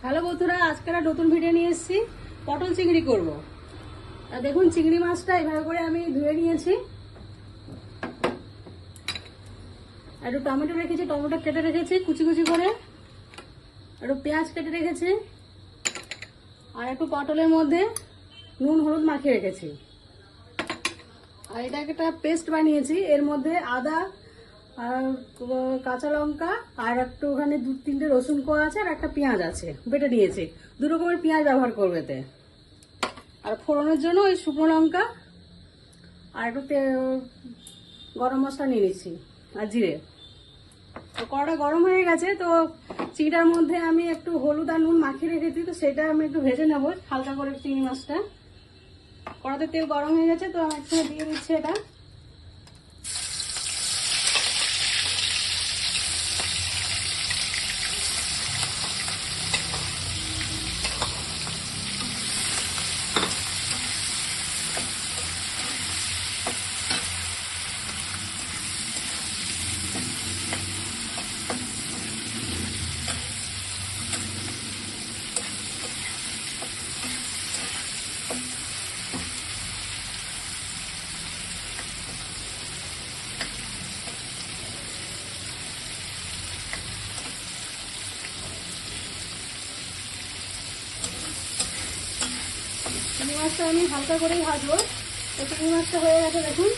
Hello বন্ধুরা, আজকে একটা নতুন ভিডিও নিয়ে এসেছি। পটল চিংড়ি করব। আর দেখুন, চিংড়ি মাছটা এভাবে করে আমি ধুয়ে নিয়েছি। একটু টমেটো রেখেছি, টমেটো কেটে রেখেছি কুচি কুচি করে। একটু পেঁয়াজ কেটে রেখেছি। আর একটু পটলের মধ্যে নুন হলুদ মাখিয়ে রেখেছি। আর এটা একটা পেস্ট বানিয়েছি। এর মধ্যে আদা আর কাঁচা লঙ্কা আর একটু ওখানে 2-3টে রসুন কোয়া আছে, আর একটা পেঁয়াজ আছে বেটে নিয়েছি। 2 রকমের পেঁয়াজ ব্যবহার করবে এতে। আর ফোড়নের জন্য ওই শুকনো লঙ্কা আর একটু গরম মশলা নিয়ে নিচ্ছি আর জিরে। তো কড়াটা গরম হয়ে গেছে, তো চিংড়িটার মধ্যে আমি একটু হলুদ আর নুন মাখিয়ে রেখেছি, তো সেটা আমি একটু ভেজে নেবো হালকা করে চিংড়ি মাছটা। কড়াতে তেল গরম হয়ে গেছে, তো আমি একটু দিয়ে দিচ্ছি এটা। চিংড়ি মাছটা আমি হালকা করেই ভাজবো। তো চিংড়ি মাছটা হয়ে গেছে দেখুন।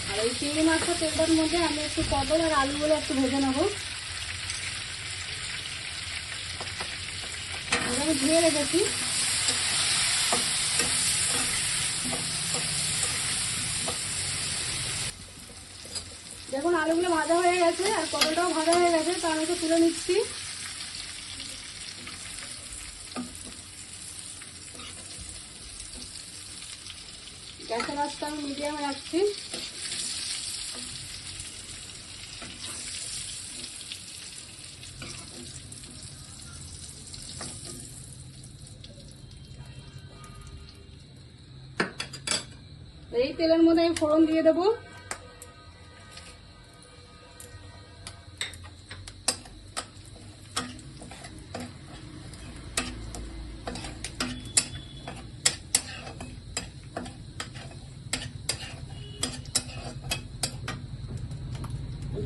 আর এই চিংড়ি মাছটা তেলটার মধ্যে আমি একটু পটল আর আলুগুলো একটু ভেজে নেবো। আমি ধুয়ে রেখেছি। দেখুন, আলুগুলো ভাজা হয়ে গেছে আর পটলটাও ভাজা হয়ে গেছে, তো আমি একটু তুলে নিচ্ছি। গ্যাসের আঁচটা আমি মিডিয়ামে রাখছি। এই তেলের মধ্যে আমি ফোড়ন দিয়ে দেবো।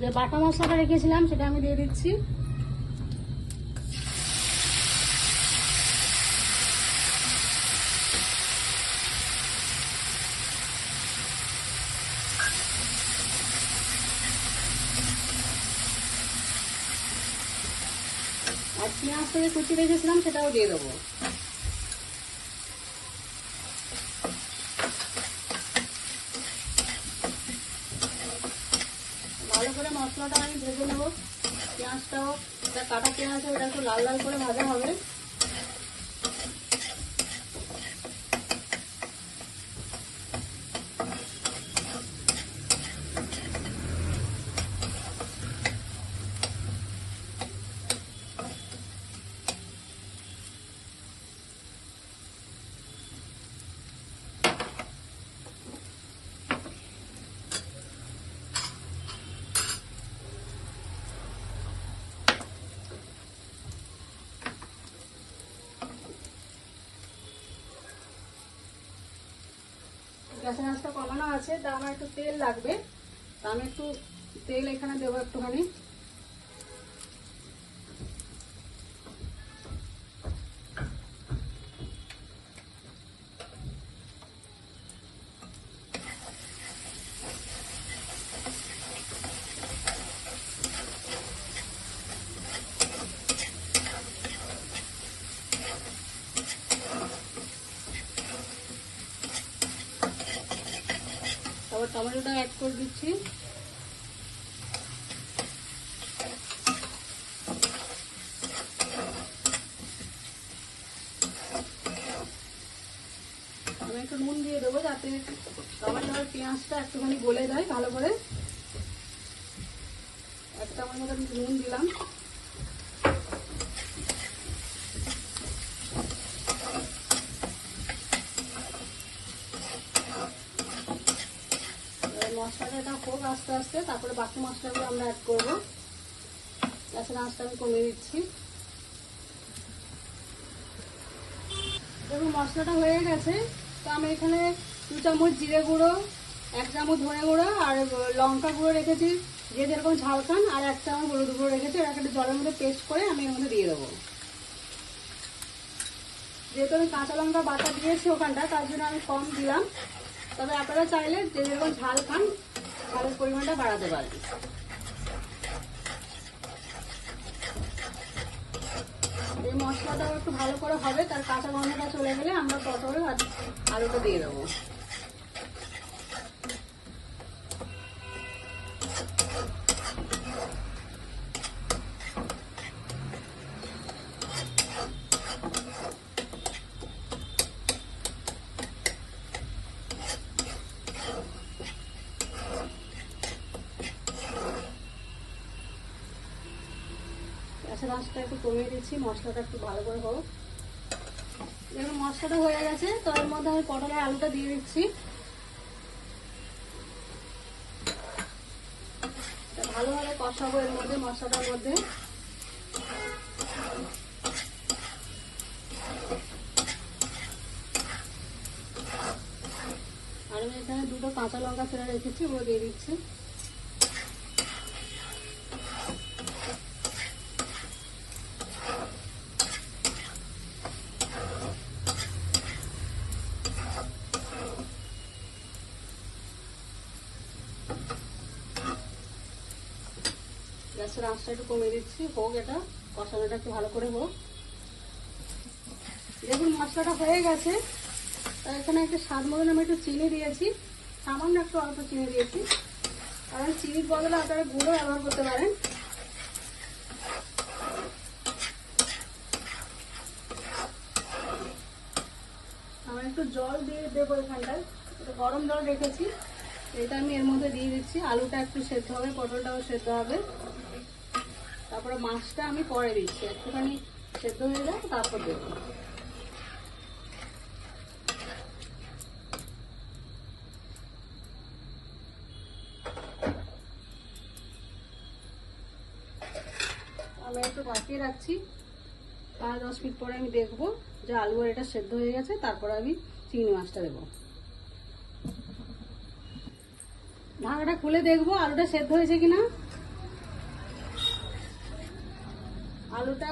যে বাটা মশলাটা রেখেছিলাম সেটা আমি দিয়ে দিচ্ছি। আর পেঁয়াজটাকে কুচি রেখেছিলাম সেটাও দিয়ে দেবো। ভালো করে মশলাটা আমি ভেজে নেবো। পেঁয়াজটাও, এটা কাটা পেঁয়াজ, ওটা একটু লাল লাল করে ভাজা হবে। গ্যাসের আঁচটা কমানো আছে, তা আমার একটু তেল লাগবে। তা আমি একটু তেল এখানে দেবো একটুখানি। তারপর টমেটোটা অ্যাড করে দিচ্ছি। আমি একটু নুন দিয়ে দেবো যাতে টমেটো আর পেঁয়াজটা একটুখানি গলে যায় ভালো করে। 1 চামচ মতো নুন দিলাম। আস্তে আস্তে, তারপরে বাকি মশলাগুলো আমরা অ্যাড করবো। গ্যাসের আঁচটা আমি কমিয়ে দিচ্ছি। দেখুন মশলাটা হয়ে গেছে। তো আমি এখানে 2 চামচ জিরে গুঁড়ো, 1 চামচ ধনে গুঁড়ো আর লঙ্কা গুঁড়ো রেখেছি, যে যেরকম ঝাল খান, আর 1 চামচ হলুদ গুঁড়ো রেখেছি। এটাকে একটু জলের মধ্যে পেস্ট করে আমি এর মধ্যে দিয়ে দেবো। যেহেতু আমি কাঁচা লঙ্কা বাটা দিয়েছি ওখানটা, তার জন্য আমি কম দিলাম। তবে আপনারা চাইলে যে যেরকম ঝাল খান ঝালের পরিমাণটা বাড়াতে পারেন। এই মশলাটাও একটু ভালো করে হবে, তার কাঁচা গন্ধটা চলে গেলে আমরা পটল আর আলুটা দিয়ে দেবো। গ্যাসের আঁচটা একটু কমিয়ে দিচ্ছি, মশলাটা একটু ভালো করে হোক। দেখুন মশলাটা হয়ে গেছে। তো এর মধ্যে আমি পটলের আলুটা দিয়ে দিচ্ছি। ভালোভাবে কষাবো এর মধ্যে, মশলাটার মধ্যে। আর আমি এখানে 2টো কাঁচা লঙ্কা ফেলে রেখেছি, ওগুলো দিয়ে দিচ্ছি। গ্যাসের আঁচটা একটু কমিয়ে দিচ্ছি, হোক এটা কষানোটা একটু ভালো করে হোক। দেখুন মশলাটা হয়ে গেছে। এখানে একটা স্বাদ মতন আমি একটু চিনি দিয়েছি, সামান্য একটু অল্প চিনি দিয়েছি। আর চিনির বদলে আপনারা গুঁড়ো ব্যবহার করতে পারেন। আমি একটু জল দিয়ে দেবো এখানটায়, একটু গরম জল রেখেছি, এটা আমি এর মধ্যে দিয়ে দিচ্ছি। আলুটা একটু সেদ্ধ হবে, পটলটাও সেদ্ধ হবে। তারপরে মাছটা আমি পরে দিচ্ছি, একটুখানি সেদ্ধ হয়ে যাক তারপর দেবো। আমি একটু বাকিয়ে রাখছি, 5-10 মিনিট পরে আমি দেখবো যে আলু আর এটা সেদ্ধ হয়ে গেছে। তারপরে আমি চিংড়ি মাছটা দেবো। ঢাকাটা খুলে দেখবো আলুটা সেদ্ধ হয়েছে কিনা। আলুটা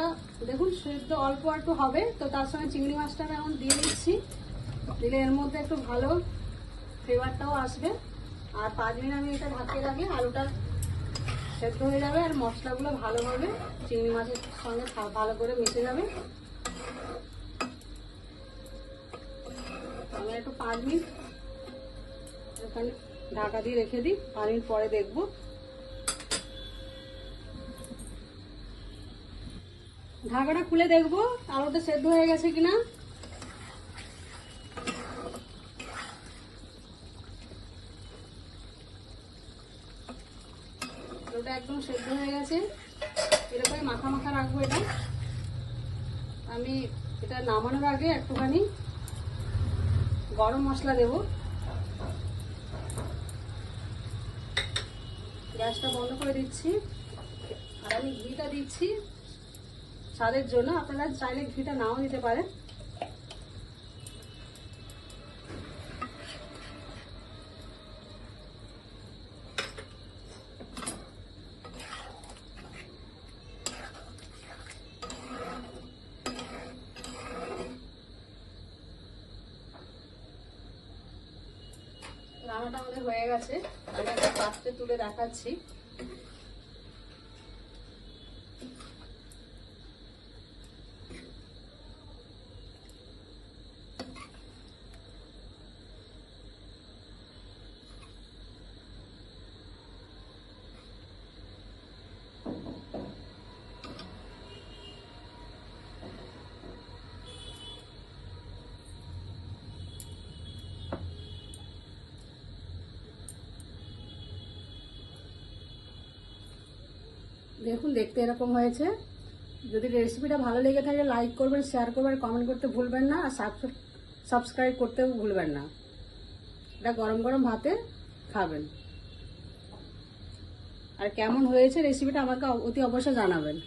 দেখুন সেদ্ধ অল্প একটু হবে। তো তার সঙ্গে চিংড়ি মাছটা আমি এখন দিয়ে দিচ্ছি, দিলে এর মধ্যে একটু ভালো ফ্লেভারটাও আসবে। আর 5 মিনিট আমি এটা ঢাকিয়ে রাখলে আলুটা সেদ্ধ হয়ে যাবে, আর মশলাগুলো ভালোভাবে চিংড়ি মাছের সঙ্গে ভালো করে মিশে যাবে। আমি একটু 5 মিনিট এখানে ঢাকা দিয়ে রেখে দিই, 5 মিনিট পরে দেখবো। ঢাকাটা খুলে দেখবো আলুটা সেদ্ধ হয়ে গেছে কিনা। আলুটা একদম সেদ্ধ হয়ে গেছে, এরকমই মাখা মাখা রাখবো এটা। আমি এটা নামানোর আগে একটুখানি গরম মশলা দেবো। গ্যাসটা বন্ধ করে দিচ্ছি, আর আমি ঘিটা দিচ্ছি স্বাদের জন্য। আপনারা চাইলে ঘিটা নাও দিতে পারেন। রান্নাটা আমাদের হয়ে গেছে, আমি একটা পাত্রে তুলে দেখাচ্ছি। দেখুন দেখতে এরকম হয়েছে। যদি রেসিপিটা ভালো লেগে থাকে লাইক করবেন, শেয়ার করবেন, কমেন্ট করতে ভুলবেন না, আর সাবস্ক্রাইব করতেও ভুলবেন না। এটা গরম গরম ভাতে খাবেন। আর কেমন হয়েছে রেসিপিটা আমাকে অতি অবশ্যই জানাবেন।